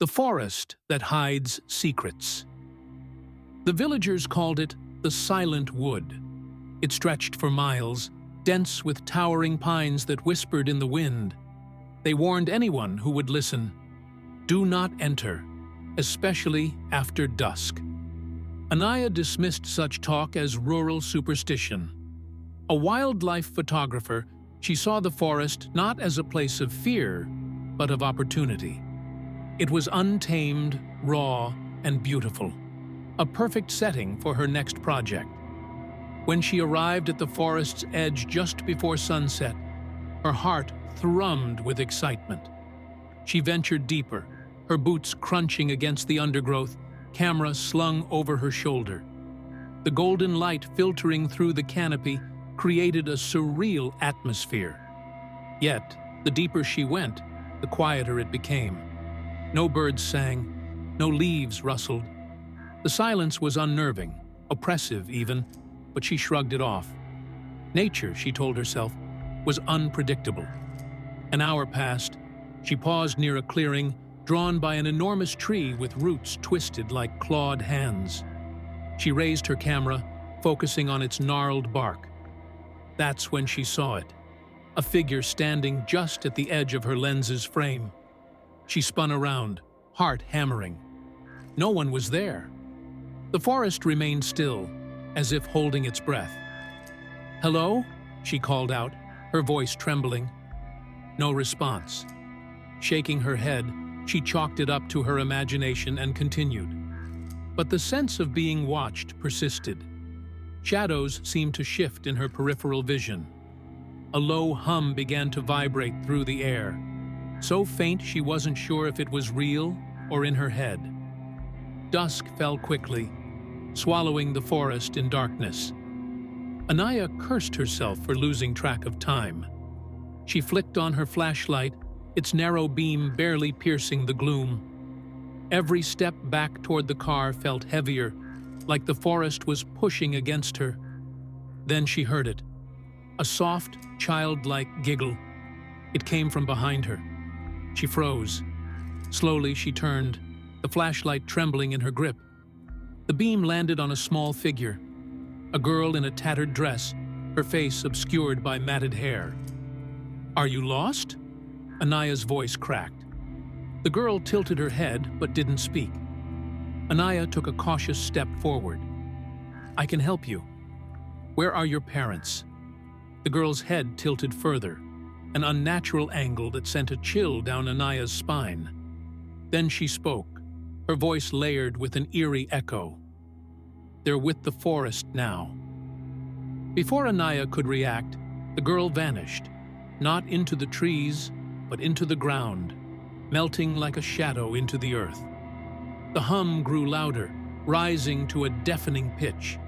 the forest that hides secrets. The villagers called it the Silent Wood. It stretched for miles, dense with towering pines that whispered in the wind. They warned anyone who would listen, "Do not enter, especially after dusk." Anaya dismissed such talk as rural superstition. A wildlife photographer, she saw the forest not as a place of fear, but of opportunity. It was untamed, raw, and beautiful, a perfect setting for her next project. When she arrived at the forest's edge just before sunset, her heart thrummed with excitement. She ventured deeper, her boots crunching against the undergrowth, camera slung over her shoulder. The golden light filtering through the canopy created a surreal atmosphere. Yet, the deeper she went, the quieter it became. No birds sang, no leaves rustled. The silence was unnerving, oppressive even, but she shrugged it off. Nature, she told herself, was unpredictable. An hour passed. She paused near a clearing, drawn by an enormous tree with roots twisted like clawed hands. She raised her camera, focusing on its gnarled bark. That's when she saw it, a figure standing just at the edge of her lens's frame. She spun around, heart hammering. No one was there. The forest remained still, as if holding its breath. "Hello?" she called out, her voice trembling. No response. Shaking her head, she chalked it up to her imagination and continued. But the sense of being watched persisted. Shadows seemed to shift in her peripheral vision. A low hum began to vibrate through the air, so faint she wasn't sure if it was real or in her head. Dusk fell quickly, swallowing the forest in darkness. Anaya cursed herself for losing track of time. She flicked on her flashlight, its narrow beam barely piercing the gloom. Every step back toward the car felt heavier, like the forest was pushing against her. Then she heard it, a soft, childlike giggle. It came from behind her. She froze. Slowly she turned, the flashlight trembling in her grip. The beam landed on a small figure, a girl in a tattered dress, her face obscured by matted hair. "Are you lost?" Anaya's voice cracked. The girl tilted her head but didn't speak. Anaya took a cautious step forward. "I can help you. Where are your parents?" The girl's head tilted further, an unnatural angle that sent a chill down Anaya's spine. Then she spoke, her voice layered with an eerie echo. "They're with the forest now." Before Anaya could react, the girl vanished, not into the trees, but into the ground, melting like a shadow into the earth. The hum grew louder, rising to a deafening pitch.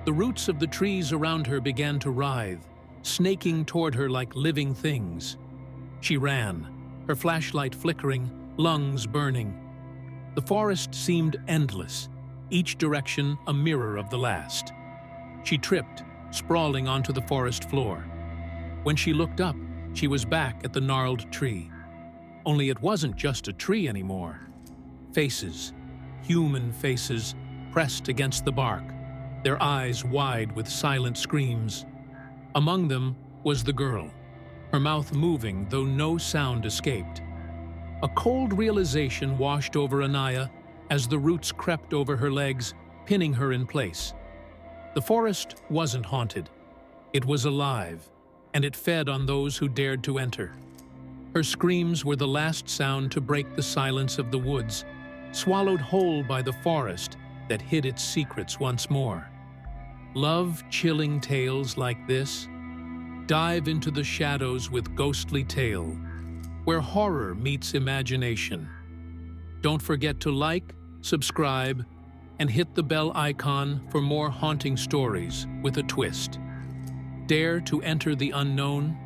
The roots of the trees around her began to writhe, snaking toward her like living things. She ran, her flashlight flickering, lungs burning. The forest seemed endless, each direction a mirror of the last. She tripped, sprawling onto the forest floor. When she looked up, she was back at the gnarled tree. Only it wasn't just a tree anymore. Faces, human faces, pressed against the bark, their eyes wide with silent screams. Among them was the girl, her mouth moving though no sound escaped. A cold realization washed over Anaya as the roots crept over her legs, pinning her in place. The forest wasn't haunted. It was alive, and it fed on those who dared to enter. Her screams were the last sound to break the silence of the woods, swallowed whole by the forest that hid its secrets once more. Love chilling tales like this? Dive into the shadows with ghostly tale, where horror meets imagination. Don't forget to like, subscribe, and hit the bell icon for more haunting stories with a twist. Dare to enter the unknown